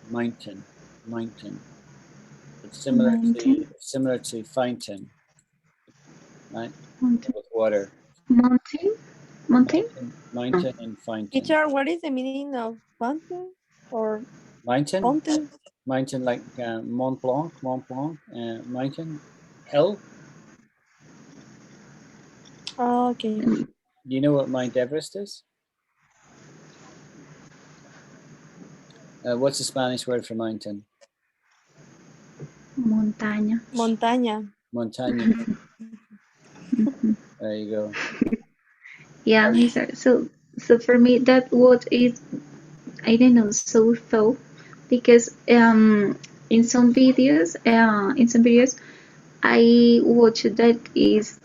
It's similar to fountain, right? Mountain. With water. Mountain and fountain. Teacher, what is the meaning of mountain or mountain? Mountain. Mountain like Mont Blanc, mountain, hill. Oh, okay. Do you know what Mount Everest is? What's the Spanish word for mountain? Montaña. Montaña. Montaña. There you go. Yeah, so for me that word is, I don't know, so thought, because in some videos I watch that is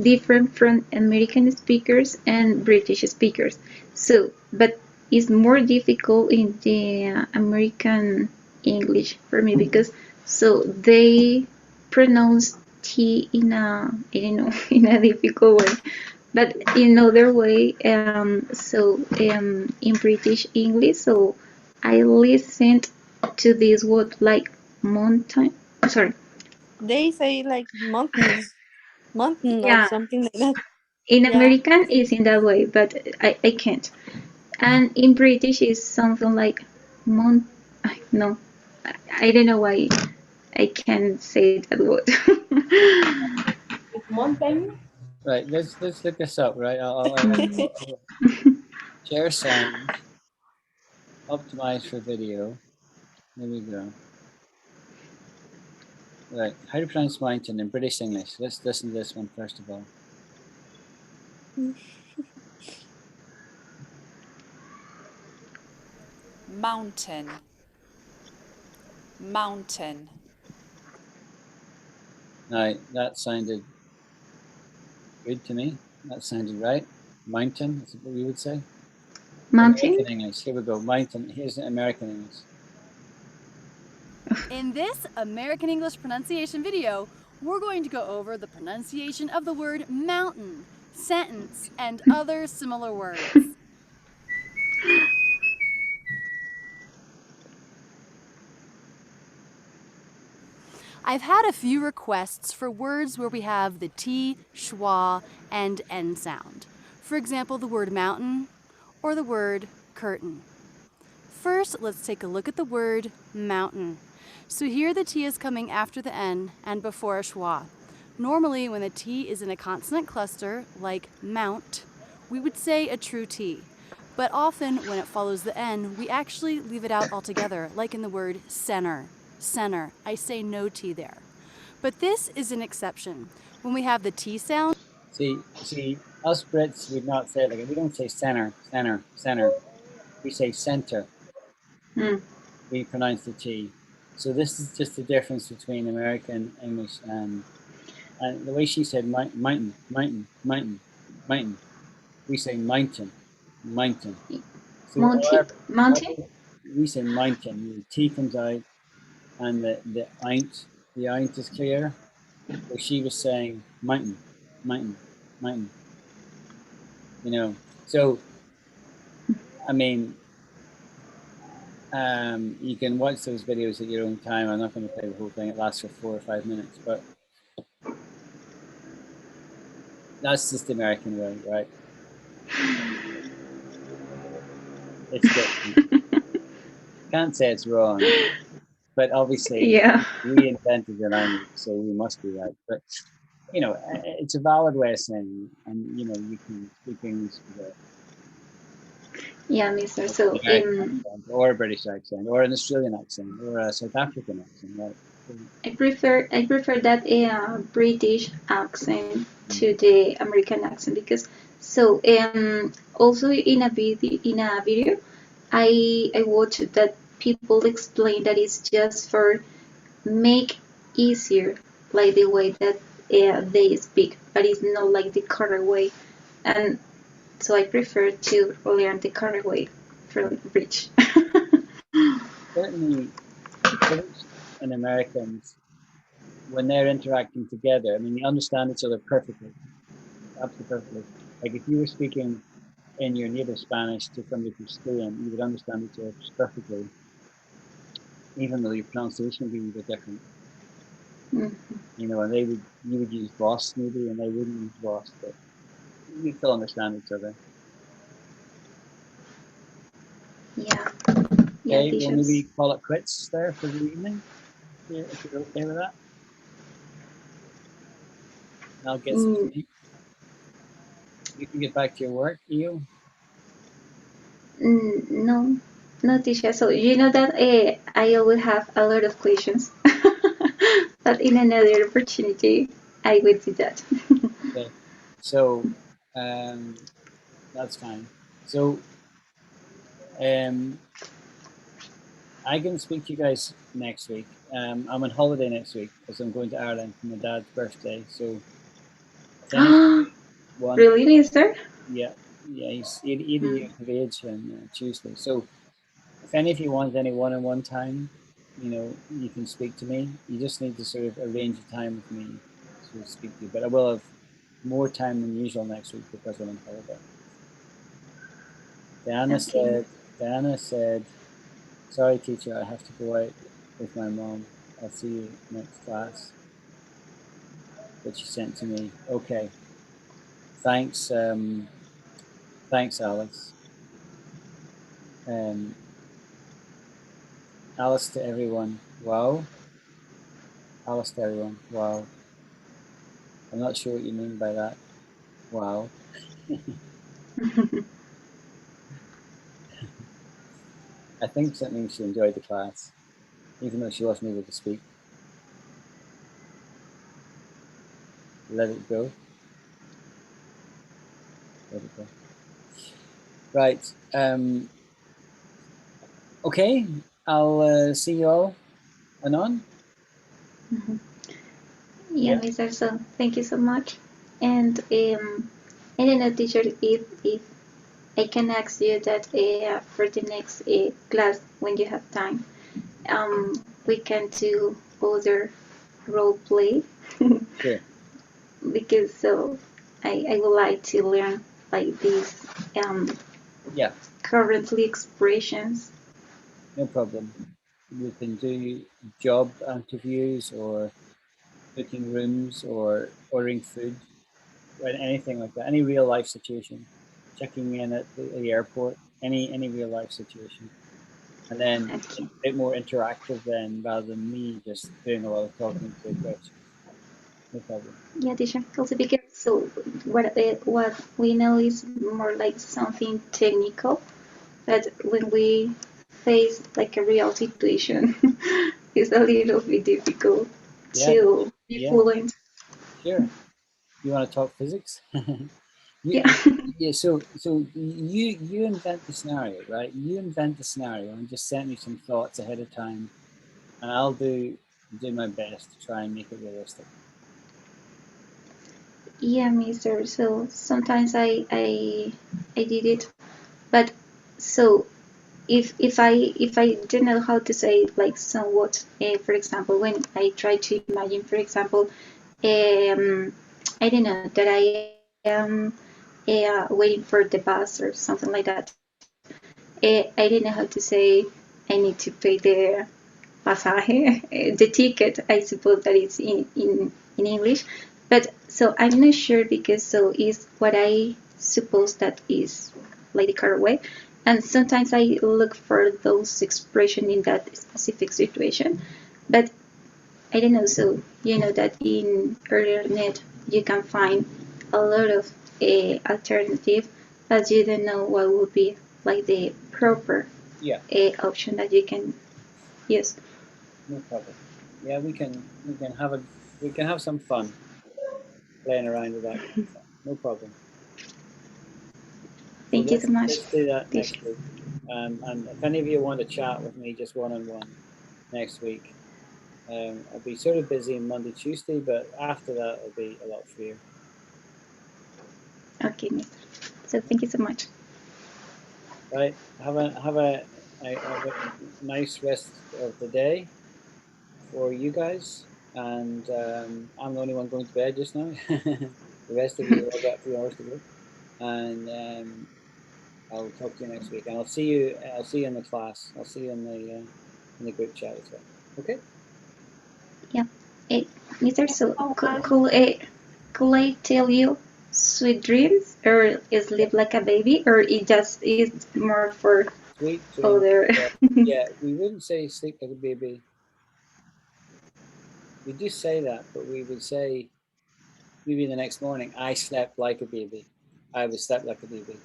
different from American speakers and British speakers. So, but it's more difficult in the American English for me, because so they pronounce T in a, I don't know, in a difficult way. But in other way, in British English, so I listened to this word like mountain. Sorry. They say like mountain Yeah. or something like that. In Yeah. American, it's in that way, but I can't. And in British, it's something like no, I don't know why I can't say that word. Mountain. Right, let's look this up, right? I'll share sound, optimize for video. There we go. Right, how to pronounce mountain in British English? Let's listen to this one first of all. Mountain. Mountain. Now, that sounded good to me. That sounded right. Mountain, is what we would say. Mountain? American English, here we go. Mountain, here's American English. In this American English pronunciation video, we're going to go over the pronunciation of the word mountain, sentence, and other similar words. I've had a few requests for words where we have the T, schwa, and N sound. For example, the word mountain or the word curtain. First, let's take a look at the word mountain. So here the T is coming after the N and before a schwa. Normally, when the T is in a consonant cluster, like mount, we would say a true T. But often, when it follows the N, we actually leave it out altogether, like in the word center. Center. I say no T there. But this is an exception. When we have the T sound, See, us Brits would not say it like we don't say center, center, center. We say center. Mm. We pronounce the T. So this is just the difference between American English and the way she said mountain, mountain, mountain, mountain. We say mountain, mountain. So Mountain? we say mountain. The T comes out, and the ain't is clear. So she was saying mountain, mountain, mountain. You know. So I mean, you can watch those videos at your own time. I'm not going to play the whole thing. It lasts for 4 or 5 minutes, but that's just the American way, right? It's different. Can't say it's wrong, but obviously Yeah. we invented the language, so we must be right. But you know, it's a valid way of saying, and you know, you can speak English with a Yeah, Mister. So, American accent, or a British accent, or an Australian accent, or a South African accent, right? I prefer that British accent to the American accent because also in a video I watched that people explain that it's just for make easier like the way that they speak, but it's not like the correct way, and so I prefer to learn the correct way from British. Certainly, British and Americans, when they're interacting together, I mean, they understand each other perfectly, absolutely perfectly. Like if you were speaking in your native Spanish to somebody from Spain, you would understand each other perfectly, even though your pronunciation would be a bit different. Mhm. You know, and you would use boss maybe, and they wouldn't use boss, but you still understand each other. Yeah, Okay, well teachers. maybe call it quits there for the evening, if you're okay with that. And I'll get some sleep. You can get back to your work, Eo. No, teacher. So you know that I always have a lot of questions, but in another opportunity, I will do that. Okay, so that's fine. So I can speak to you guys next week. I'm on holiday next week because I'm going to Ireland for my dad's birthday. So if anyone, Really, Mister? yeah, he's 80 years of age on Tuesday. So if any of you want any one-on-one time, you know, you can speak to me. You just need to sort of arrange a time with me to speak to you. But I will have more time than usual next week because I'm on holiday. Diana said, sorry, teacher, I have to go out with my mom. I'll see you next class. That she sent to me. Okay. Thanks, thanks, Alice. Alice to everyone. Wow. Alice to everyone. Wow. I'm not sure what you mean by that. Wow. I think that means she enjoyed the class, even though she wasn't able to speak. Let it go. Let it go. Right. Okay. I'll see you all anon. Yeah, Mister. So thank you so much. And I don't know, teacher, if I can ask you that for the next class when you have time, we can do other role play. Sure. Because so I would like to learn like these currently expressions. No problem. We can do job interviews or booking rooms or ordering food or anything like that. Any real life situation, checking in at the airport, any real life situation. And then a bit more interactive then rather than me just doing a lot of talking to questions. No problem. Yeah, teacher. Also because so what we know is more like something technical, but when we face like a real situation, it's a little bit difficult to Yeah. fluent. Sure. You want to talk physics? Yeah. Yeah. So you invent the scenario, right? You invent the scenario and just send me some thoughts ahead of time, and I'll do my best to try and make it realistic. Yeah, mister. So sometimes I did it, but so if I don't know how to say it, like somewhat, for example, when I try to imagine, for example, I don't know that I am waiting for the bus or something like that. I didn't know how to say I need to pay the pasaje, the ticket. I suppose that it's in English, but so I'm not sure because so is what I suppose that is like the correct way. And sometimes I look for those expression in that specific situation, but I don't know. So you know that in internet you can find a lot of alternative, but you don't know what would be like the proper Yeah. option that you can use. No problem. Yeah, we can have some fun playing around with that kind of stuff. No problem. So Thank you so much, let's do that teacher. next week. And if any of you want to chat with me just one-on-one next week, I'll be sort of busy Monday, Tuesday, but after that it'll be a lot freer. Okay, mister. So thank you so much. Right. Have a nice rest of the day for you guys. And I'm the only one going to bed just now. The rest of you all got a few hours to go. And I'll talk to you next week. And I'll see you in the class. I'll see you in the group chat as well. Okay. Yeah. Mister, so Oh, could I tell you sweet dreams or sleep like a baby, or it just is more for Sweet dreams. other? Yeah, we wouldn't say sleep like a baby. We do say that, but we would say maybe the next morning, I slept like a baby. I was slept like a baby.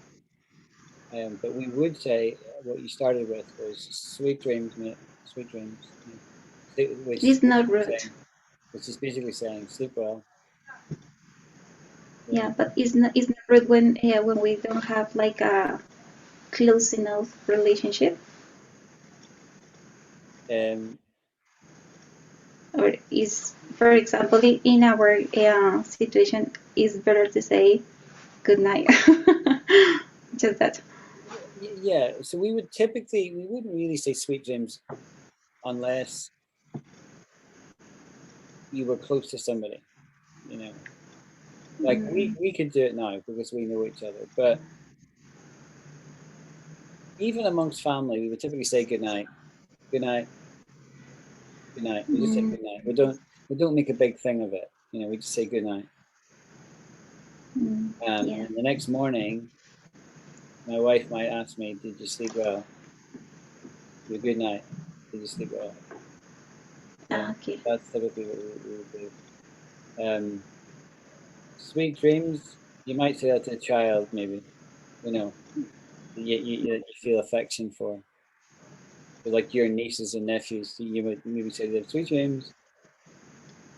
But we would say what you started with was sweet dreams, mate. Sweet dreams. Yeah. Which It's not rude. is basically saying sleep well. Yeah, but it's not rude when we don't have like a close enough relationship, or is, for example, in our situation, it's better to say good night. Just that. Yeah. So we wouldn't really say sweet dreams unless you were close to somebody, you know. Like we could do it now because we know each other, but even amongst family, we would typically say good night, good night, good night. We just say good night. We don't make a big thing of it. You know, we just say good night. Yeah. And the next morning, my wife might ask me, "Did you sleep well? Good night. Did you sleep well?" Yeah, Okay. that's typically what we would do. Sweet dreams. You might say that to a child, maybe. You know, you feel affection for. But like your nieces and nephews, you would maybe say they have sweet dreams.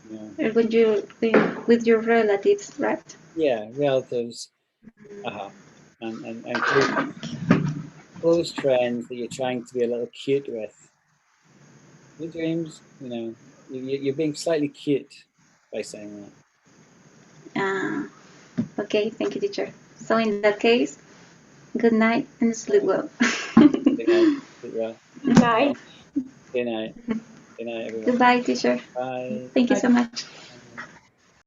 You know. Or when you with your relatives, right? Yeah, relatives. And close friends that you're trying to be a little cute with. Sweet dreams. You know, you're being slightly cute by saying that. Okay, thank you, teacher. So in that case, good night and sleep well. Good night. Sleep well. night. Good night. Good night, everyone. Goodbye, teacher. Bye. Thank you so much.